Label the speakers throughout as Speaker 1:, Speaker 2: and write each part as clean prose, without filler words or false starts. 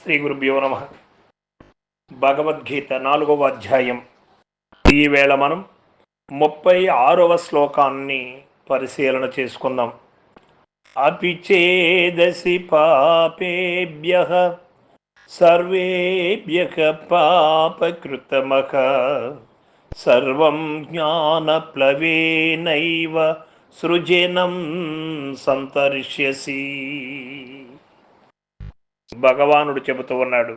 Speaker 1: శ్రీ గురుభ్యో నమ. భగవద్గీత 4వ అధ్యాయం. ఈవేళ మనం 36వ శ్లోకాన్ని పరిశీలన చేసుకుందాం. అపి చేదసి పాపేభ్యః సర్వేభ్యః పాపకృతమః సర్వం జ్ఞానప్లవేనైవ సృజనం సంతరిష్యసి. భగవానుడు చెబుతూ ఉన్నాడు,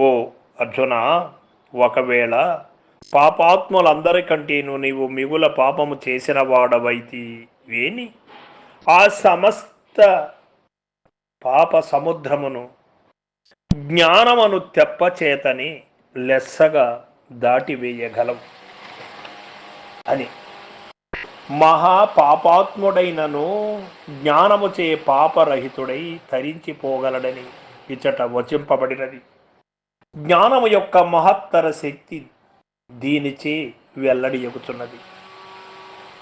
Speaker 1: ఓ అర్జున, ఒకవేళ పాపాత్ములందరికంటేను నీవు మిగుల పాపము చేసిన వాడవైతి వేని ఆ సమస్త పాప సముద్రమును జ్ఞానమును తెప్పచేతని లెస్సగా దాటివేయగలవు అని. మహాపాపాత్ముడైనను జ్ఞానముచే పాపరహితుడై తరించిపోగలడని ఇచ్చట వచింపబడినది. జ్ఞానము యొక్క మహత్తర శక్తి దీనిచే వెల్లడియగుచున్నది.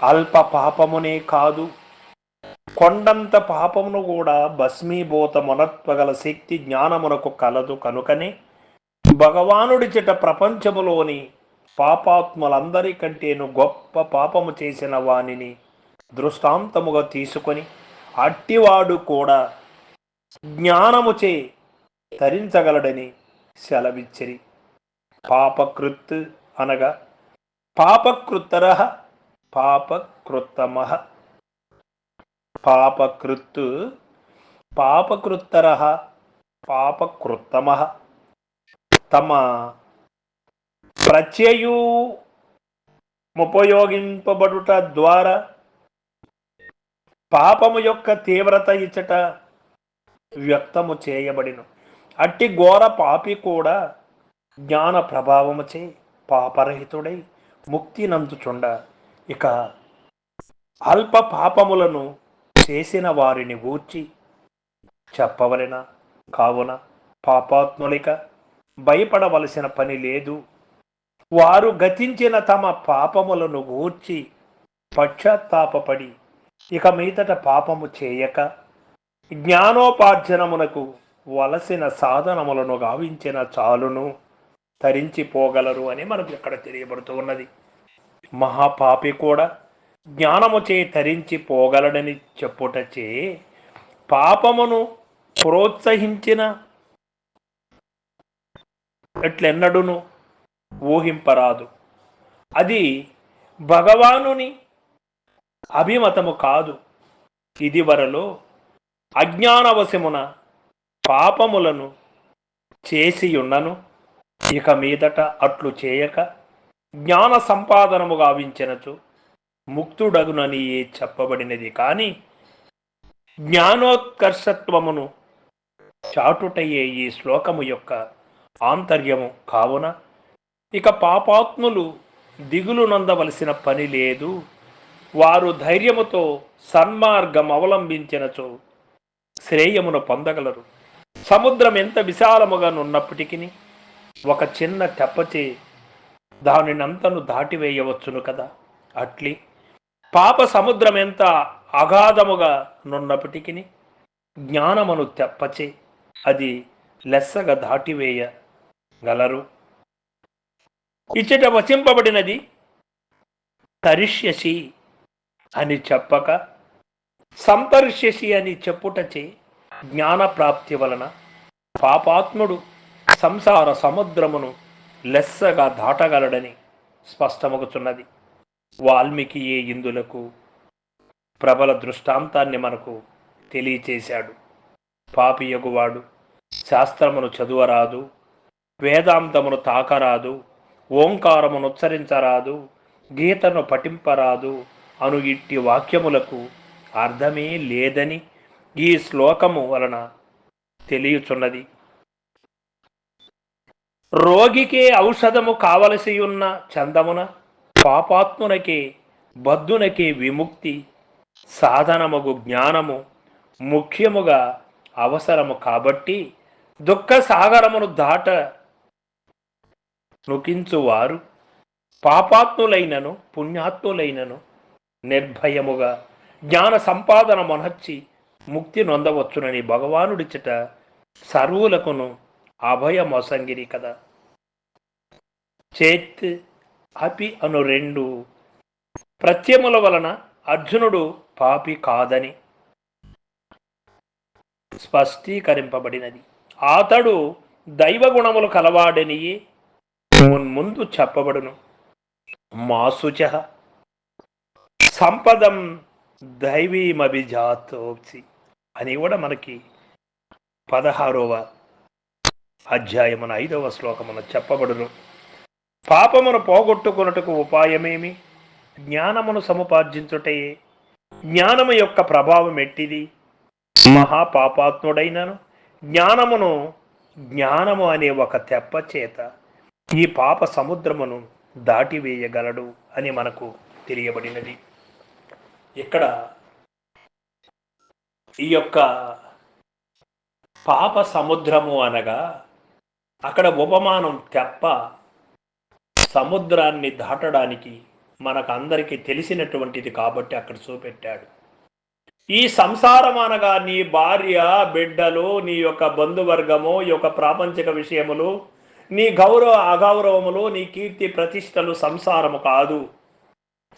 Speaker 1: అల్ప పాపమునే కాదు, కొండంత పాపమును కూడా భస్మీభూతమునత్వగల శక్తి జ్ఞానమునకు కలదు. కనుకనే భగవానుడిచట ప్రపంచములోని పాపాత్ములందరికంటేను గొప్ప పాపము చేసిన వానిని దృష్టాంతముగా తీసుకొని అట్టివాడు కూడా జ్ఞానముచే తరించగలడని సెలవిచ్చిరి. పాపకృత్ అనగా పాపకృత్తర పాపకృత్తమ. పాపకృత్ పాపకృత్తర పాపకృత్తమ. తమ ప్రత్యయుముపయోగింపబడుట ద్వారా పాపము యొక్క తీవ్రత ఇచ్చట వ్యక్తము చేయబడిను. అట్టి ఘోర పాపి కూడా జ్ఞాన ప్రభావముచే పాపరహితుడై ముక్తి నందుచుండ ఇక అల్ప పాపములను చేసిన వారిని గూర్చి చెప్పవలెన. కావున పాపాత్ములిక భయపడవలసిన పని లేదు. వారు గతించిన తమ పాపములను గూర్చి పశ్చాత్తాపడి ఇక మీదట పాపము చేయక జ్ఞానోపార్జనమునకు వలసిన సాధనములను గావించిన చాలును తరించిపోగలరు అని మనకు ఇక్కడ తెలియబడుతూ ఉన్నది. మహాపాపి కూడా జ్ఞానముచే తరించిపోగలడని చెప్పుటచే పాపమును ప్రోత్సహించిన ఎట్లెన్నడును ఊహింపరాదు. అది భగవానుని అభిమతము కాదు. ఇదివరలో అజ్ఞానవశమున పాపములను చేసియున్నను ఇక మీదట అట్లు చేయక జ్ఞాన సంపాదనము గావించినచు ముక్తుడగునని చెప్పబడినది. కానీ జ్ఞానోత్కర్షత్వమును చాటుటయే ఈ శ్లోకము యొక్క ఆంతర్యము. కావున ఇక పాపాత్ములు దిగులు నందవలసిన పని లేదు. వారు ధైర్యముతో సన్మార్గం అవలంబించినచో శ్రేయమును పొందగలరు. సముద్రం ఎంత విశాలముగా నున్నప్పటికీ ఒక చిన్న తెప్పచే దానినంతను దాటివేయవచ్చును కదా. అట్లి పాప సముద్రం ఎంత అగాధముగా నున్నప్పటికీ జ్ఞానమును తెప్పచే అది లెస్సగా దాటివేయగలరు. ఇచ్చట వచింపబడినది తరిష్యసి అని చెప్పక సంతరిష్యసి అని చెప్పుటచే జ్ఞానప్రాప్తి వలన పాపాత్ముడు సంసార సముద్రమును లెస్సగా దాటగలడని స్పష్టమగుతున్నది. వాల్మీకి ఇందులకు ప్రబల దృష్టాంతాన్ని మనకు తెలియచేశాడు. పాపియగువాడు శాస్త్రమును చదువరాదు, వేదాంతమును తాకరాదు, ఓంకారమును ఉచ్చరించరాదు, గీతను పఠింపరాదు అను ఇట్టి వాక్యములకు అర్థమే లేదని ఈ శ్లోకము వలన తెలియచున్నది. రోగికే ఔషధము కావలసి ఉన్న చందమున పాపాత్మునకే బద్ధునకే విముక్తి సాధనముగు జ్ఞానము ముఖ్యముగా అవసరము. కాబట్టి దుఃఖ సాగరమును దాట నుకించువారు పాపాత్ములైనను పుణ్యాత్ములైనను నిర్భయముగా జ్ఞాన సంపాదన మనర్చి ముక్తి నొందవచ్చునని భగవానుడిచట సర్వులకును అభయమొసంగిరి కదా. చేత్ అపి అను రెండు ప్రత్యముల వలన అర్జునుడు పాపి కాదని స్పష్టీకరింపబడినది. అతడు దైవగుణములు కలవాడనియే మున్ముందు చెప్పబడును. మాసుచ సంపదం దైవీమభిజాతోసి అని కూడా మనకి 16వ అధ్యాయమున 5వ శ్లోకమున చెప్పబడును. పాపమును పోగొట్టుకొనుటకు ఉపాయమేమి? జ్ఞానమును సముపార్జించుటయే. జ్ఞానము యొక్క ప్రభావం ఎట్టిది? మహాపాపాత్ముడైనను జ్ఞానము అనే ఒక తెప్ప చేత ఈ పాప సముద్రమును దాటివేయగలడు అని మనకు తెలియబడినది. ఇక్కడ ఈ యొక్క పాప సముద్రము అనగా అక్కడ ఉపమానం తెప్ప సముద్రాన్ని దాటడానికి మనకు అందరికీ తెలిసినటువంటిది కాబట్టి అక్కడ చూపెట్టాడు. ఈ సంసారం అనగా నీ భార్య, బిడ్డలు, నీ యొక్క బంధువర్గము, ఈ యొక్క ప్రాపంచిక విషయములు, నీ గౌరవ అగౌరవములు, నీ కీర్తి ప్రతిష్టలు సంసారము కాదు.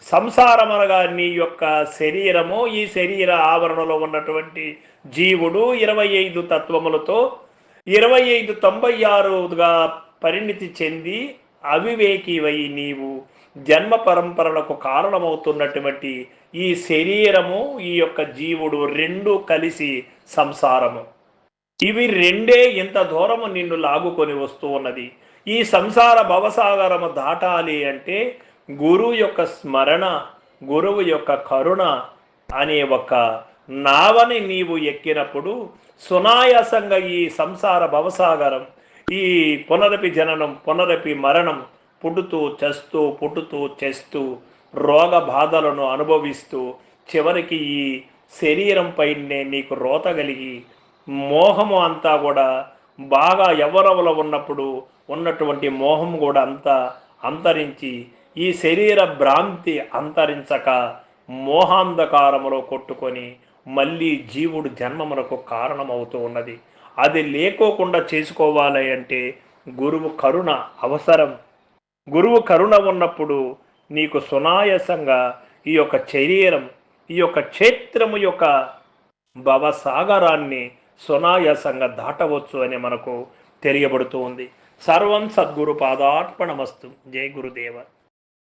Speaker 1: సంసారం అనగా నీ యొక్క శరీరము, ఈ శరీర ఆవరణలో ఉన్నటువంటి జీవుడు 25 తత్వములతో 96గా పరిణితి చెంది అవివేకివై నీవు జన్మ పరంపరలకు కారణమవుతున్నటువంటి ఈ శరీరము, ఈ యొక్క జీవుడు రెండు కలిసి సంసారము. ఇవి రెండే ఇంత దూరము నిన్ను లాగుకొని వస్తూ ఉన్నది. ఈ సంసార భవసాగరము దాటాలి అంటే గురువు యొక్క స్మరణ, గురువు యొక్క కరుణ అనే ఒక నావని నీవు ఎక్కినప్పుడు సునాయాసంగా ఈ సంసార భవసాగరం, ఈ పునరపి జననం, పునరపి మరణం, పుట్టుతూ చేస్తూ రోగ బాధలను అనుభవిస్తూ చివరికి ఈ శరీరం పైనే నీకు రోత కలిగి మోహము అంతా కూడా బాగా యవ్వనంలో ఉన్నప్పుడు ఉన్నటువంటి మోహం కూడా అంతా అంతరించి ఈ శరీర భ్రాంతి అంతరించక మోహాంధకారములో కొట్టుకొని మళ్ళీ జీవుడు జన్మమునకు కారణమవుతూ ఉన్నది. అది లేకోకుండా చేసుకోవాలి అంటే గురువు కరుణ అవసరం. గురువు కరుణ ఉన్నప్పుడు నీకు సునాయాసంగా ఈ యొక్క శరీరం, ఈ యొక్క క్షేత్రము యొక్క భవసాగరాన్ని సునాయాసంగా దాటవచ్చు అని మనకు తెలియబడుతూ ఉంది. సర్వం సద్గురు పాదార్పణమస్తు. జై గురుదేవ.